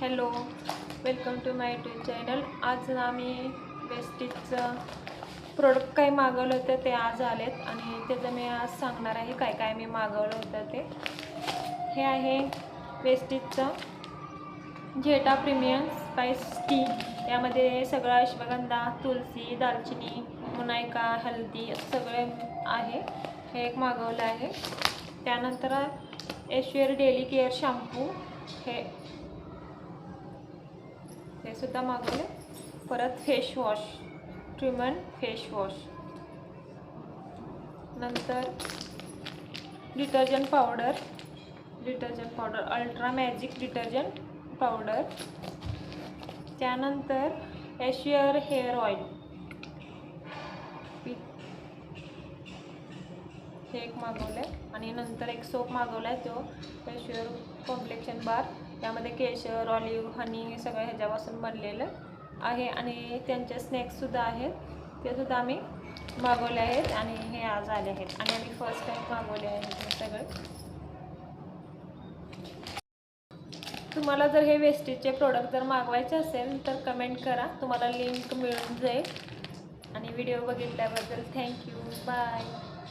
Hello, welcome to my YouTube channel. आज आम्ही वेस्टीजचं product काही मागवलं होतं ते आज आलेत आणि त्याचं मी आज सांगणार आहे काय काय मी मागवलं होतं ते। हे आहे वेस्टीजचं झेटा प्रीमियम स्पाइस टी। यामध्ये सगळं अश्वगंधा, तुलसी, दालचिनी, मुनायका, हल्दी सगळे आहे। हे एक मागवलं आहे। त्यानंतर ऐश्वर्या डेली केअर शॅम्पू हे सुद्धा मागवले। परत फेस वॉश, ट्रिमन फेस वॉश, नंतर detergent powder ultra magic detergent powder, त्यानंतर ऐश्वर्या हेअर ऑइल हे एक मागवलं आहे आणि नंतर एक सोप मागवला आहे तो ऐश्वर्या कॉम्प्लेक्शन बार। त्यामध्ये केशर, ऑलिव्ह, हनी सगळं ह्याच्यापासून बनलेलं आहे आणि त्यांचे स्नॅक्ससुद्धा आहेत, ते सुद्धा आम्ही मागवले आहेत आणि हे आज आले आहेत आणि आम्ही फर्स्ट टाईम मागवले आहेत हे सगळे। तुम्हाला जर हे वेस्टीजचे प्रोडक्ट जर मागवायचे असेल तर कमेंट करा, तुम्हाला लिंक मिळून जाईल। आणि व्हिडिओ बघितल्याबद्दल थँक्यू, बाय।